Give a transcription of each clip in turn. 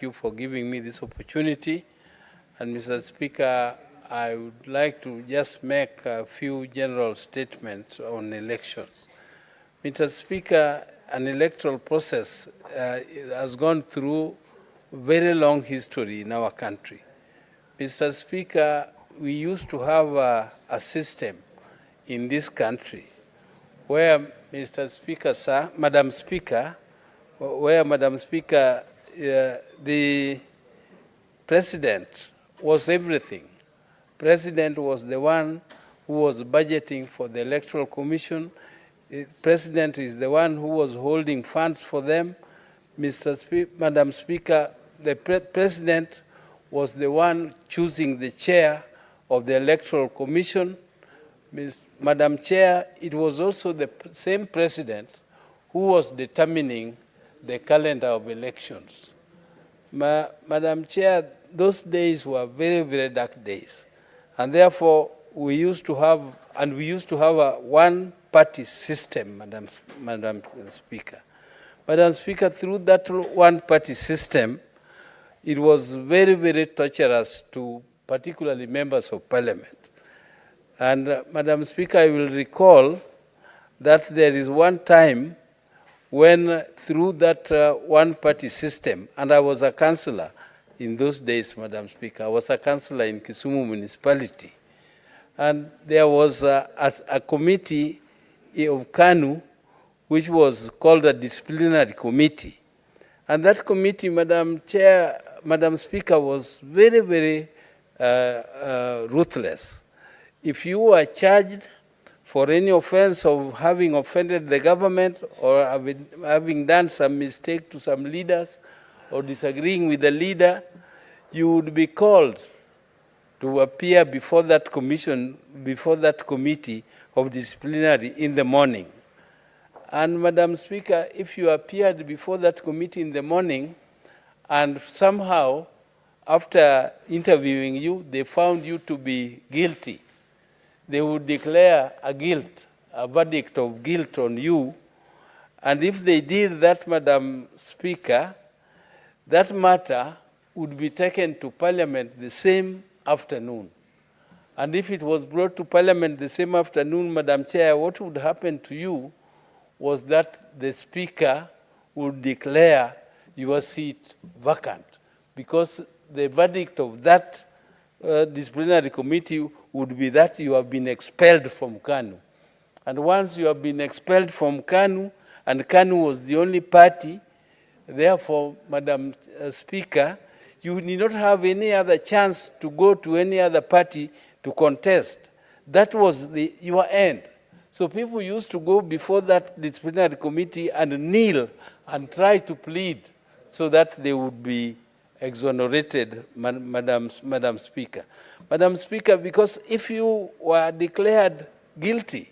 you for giving me this opportunity. And Mr. Speaker, I would like to just make a few general statements on elections. Mr. Speaker, an electoral process has gone through very long history in our country. Mr. Speaker, we used to have a system in this country where, Mr. Speaker, sir, Madam Speaker, the president was everything. President was the one who was budgeting for the Electoral Commission. The president is the one who was holding funds for them. Madam Speaker, the president was the one choosing the chair of the Electoral Commission. Madam Chair, it was also the same president who was determining the calendar of elections. Madam Chair, those days were very, very dark days. And therefore, we used to have a one-party system, Madam Speaker. Madam Speaker, through that one-party system, it was very, very torturous to particularly members of parliament. And Madam Speaker, I will recall that there is one time when through that one-party system, and I was a councillor in those days, Madam Speaker, I was a councillor in Kisumu municipality, and there was a committee of KANU which was called a disciplinary committee. And that committee, Madam Chair, Madam Speaker, was very, very ruthless. If you were charged for any offense of having offended the government or having done some mistake to some leaders or disagreeing with the leader, you would be called to appear before that commission, before that committee of disciplinary in the morning. And Madam Speaker, if you appeared before that committee in the morning and somehow after interviewing you, they found you to be guilty, they would declare a verdict of guilt on you. And if they did that, Madam Speaker, that matter would be taken to Parliament the same afternoon. And if it was brought to Parliament the same afternoon, Madam Chair, what would happen to you was that the Speaker would declare your seat vacant, because the verdict of that disciplinary committee would be that you have been expelled from KANU. And once you have been expelled from KANU, and KANU was the only party, therefore, Madam Speaker, you need not have any other chance to go to any other party to contest. That was your end. So people used to go before that disciplinary committee and kneel and try to plead so that they would be exonerated, Madam Speaker. Madam Speaker, because if you were declared guilty,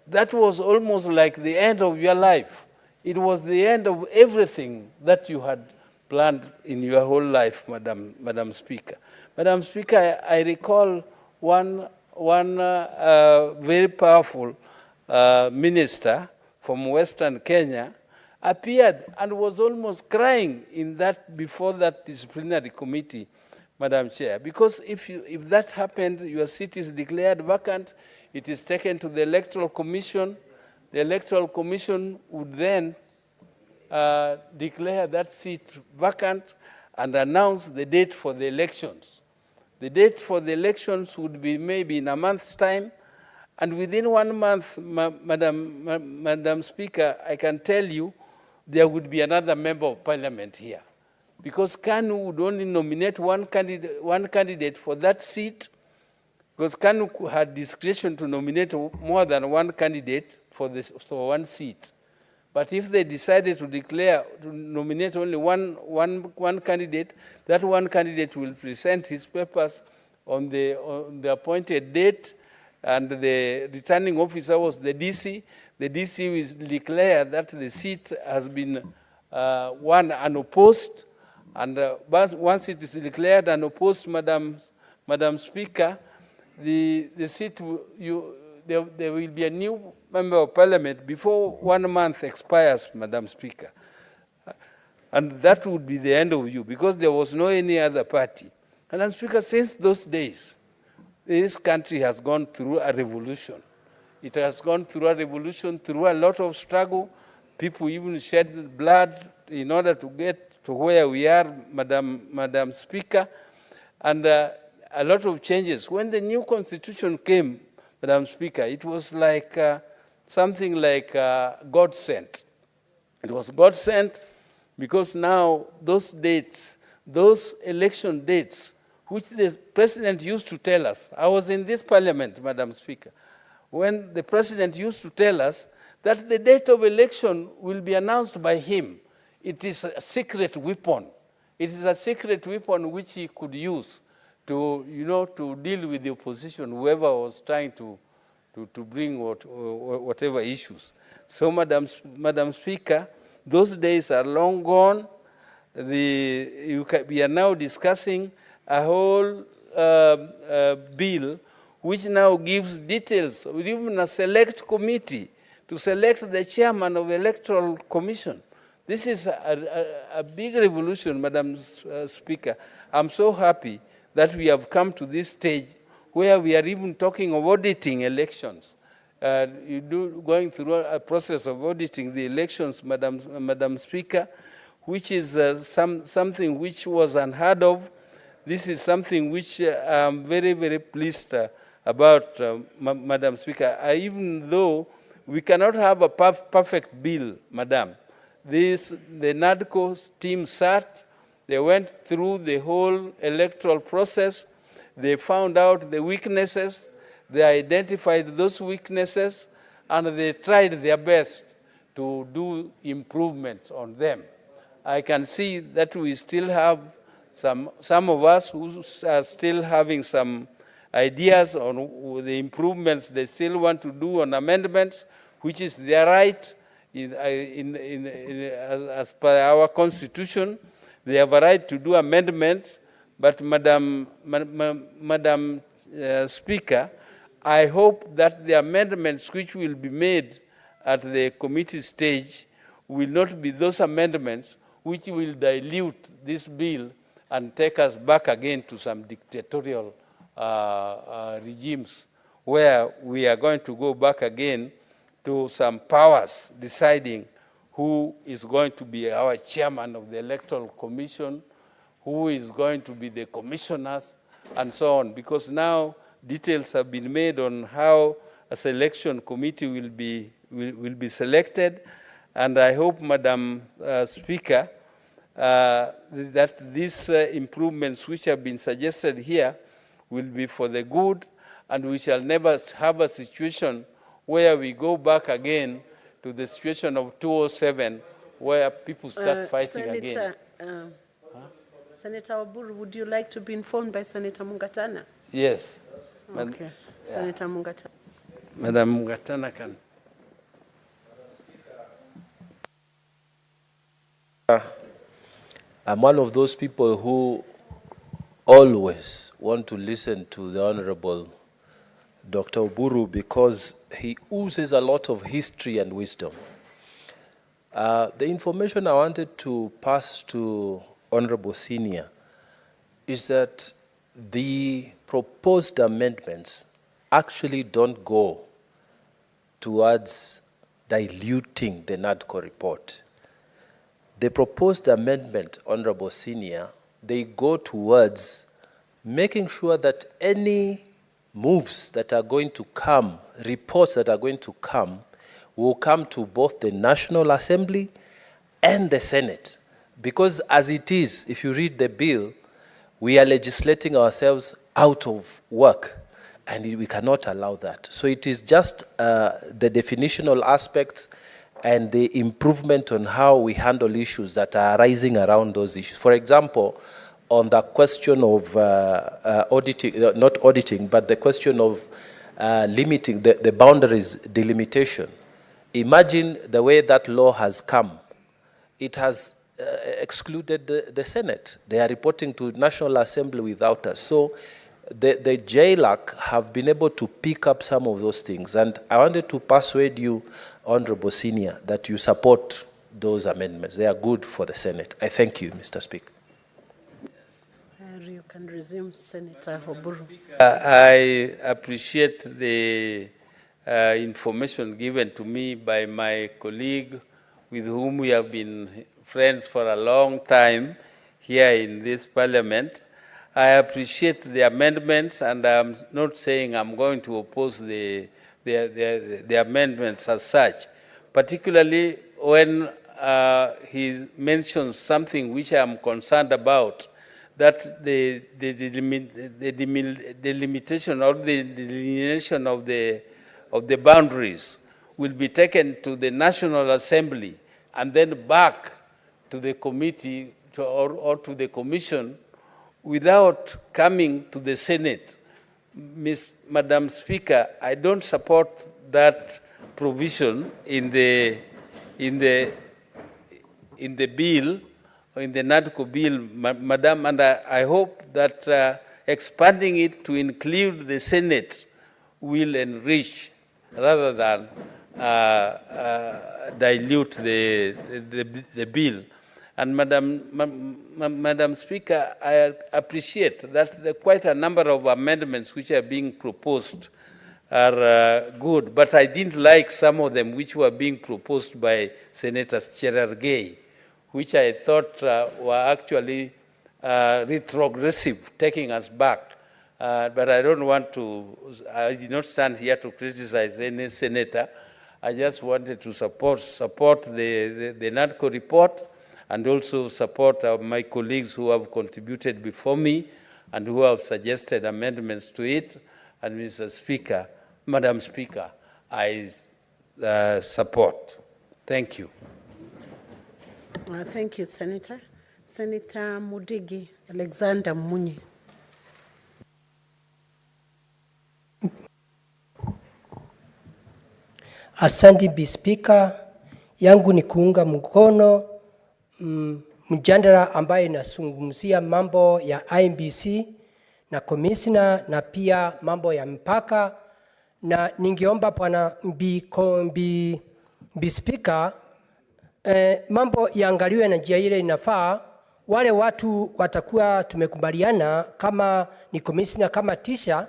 that was almost like the end of your life. It was the end of everything that you had planned in your whole life, Madam Speaker. Madam Speaker, I recall one very powerful minister from Western Kenya appeared and was almost crying before that disciplinary committee, Madam Chair, because if that happened, your seat is declared vacant, it is taken to the Electoral Commission. The Electoral Commission would then declare that seat vacant and announce the date for the elections. The date for the elections would be maybe in a month's time, and within 1 month, Madam Speaker, I can tell you, there would be another member of parliament here, because KANU would only nominate one candidate for that seat, because KANU had discretion to nominate more than one candidate for one seat. But if they decided to nominate only one candidate, that one candidate will present his papers on the appointed date, and the returning officer was the DC. The DC will declare that the seat has been won unopposed, and but once it is declared unopposed, Madam Speaker, the seat there will be a new member of parliament before 1 month expires, Madam Speaker. And that would be the end of you, because there was no any other party. Madam Speaker, since those days, this country has gone through a revolution. It has gone through a revolution, through a lot of struggle. People even shed blood in order to get to where we are, Madam Speaker, and a lot of changes. When the new constitution came, Madam Speaker, it was like something like God sent. It was God sent because now those dates, those election dates, which the president used to tell us, I was in this parliament, Madam Speaker, when the president used to tell us that the date of election will be announced by him. It is a secret weapon. It is a secret weapon which he could use to, to deal with the opposition, whoever was trying to bring whatever issues. So, Madam Speaker, those days are long gone. We are now discussing a whole bill which now gives details, even a select committee to select the chairman of the Electoral Commission. This is a big revolution, Madam Speaker. I'm so happy that we have come to this stage where we are even talking of auditing elections. Going through a process of auditing the elections, Madam Speaker, which is something which was unheard of. This is something which I'm very, very pleased about, Madam Speaker. Even though we cannot have a perfect bill, Madam. The NADCO team sat, they went through the whole electoral process, they found out the weaknesses, they identified those weaknesses, and they tried their best to do improvements on them. I can see that we still have some of us who are still having some ideas on the improvements they still want to do on amendments, which is their right as per our constitution. They have a right to do amendments, but Madam Speaker, I hope that the amendments which will be made at the committee stage will not be those amendments which will dilute this bill and take us back again to some dictatorial regimes where we are going to go back again to some powers deciding who is going to be our chairman of the Electoral Commission, who is going to be the commissioners, and so on. Because now details have been made on how a selection committee will be selected, and I hope, Madam Speaker, that these improvements which have been suggested here will be for the good, and we shall never have a situation where we go back again to the situation of 2007, where people start fighting again. Senator Oburu, would you like to be informed by Senator Mungatana? Yes. Okay. Senator Mungatana. Madam Mungatana can. I'm one of those people who always want to listen to the Honorable Dr. Oburu because he oozes a lot of history and wisdom. The information I wanted to pass to Honorable Senior is that the proposed amendments actually don't go towards diluting the NADCO report. The proposed amendment, Honorable Senior, they go towards making sure that any moves that are going to come, reports that are going to come, will come to both the National Assembly and the Senate. Because as it is, if you read the bill, we are legislating ourselves out of work, and we cannot allow that. So it is just the definitional aspects and the improvement on how we handle issues that are arising around those issues. For example, on the question of auditing, not auditing, but the question of limiting the boundaries delimitation. Imagine the way that law has come. It has excluded the Senate. They are reporting to National Assembly without us. So the JLAC have been able to pick up some of those things. And I wanted to persuade you, Honorable Senior, that you support those amendments. They are good for the Senate. I thank you, Mr. Speaker. You can resume, Senator Oburu. I appreciate the information given to me by my colleague with whom we have been friends for a long time here in this parliament. I appreciate the amendments, and I'm not saying I'm going to oppose the amendments as such, particularly when he mentions something which I'm concerned about, that the delimitation or the delineation of the boundaries will be taken to the National Assembly and then back to the committee or to the commission without coming to the Senate. Madam Speaker, I don't support that provision in the bill, in the NADCO bill, Madam, and I hope that expanding it to include the Senate will enrich rather than dilute the bill. And Madam Speaker, I appreciate that quite a number of amendments which are being proposed are good, but I didn't like some of them which were being proposed by Senator Cherargei, which I thought were actually retrogressive, taking us back. But I don't want to, I did not stand here to criticize any senator. I just wanted to support the NADCO report, and also support my colleagues who have contributed before me and who have suggested amendments to it. And Mr. Speaker, Madam Speaker, I support. Thank you. Thank you, Senator. Senator Mudigi Alexander Munyi. Asante Bi Speaker, yangu ni kuunga mkono mjadala ambaye inazungumzia mambo ya IEBC na commissioner na pia mambo ya mpaka, na ningeomba Bwana Bi Speaker, mambo yaangaliwe na njia ile inafaa. Wale watu watakuwa tumekubaliana kama ni commissioner kama tisha,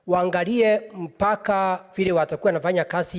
waangalie mpaka vile watakuwa nafanya kazi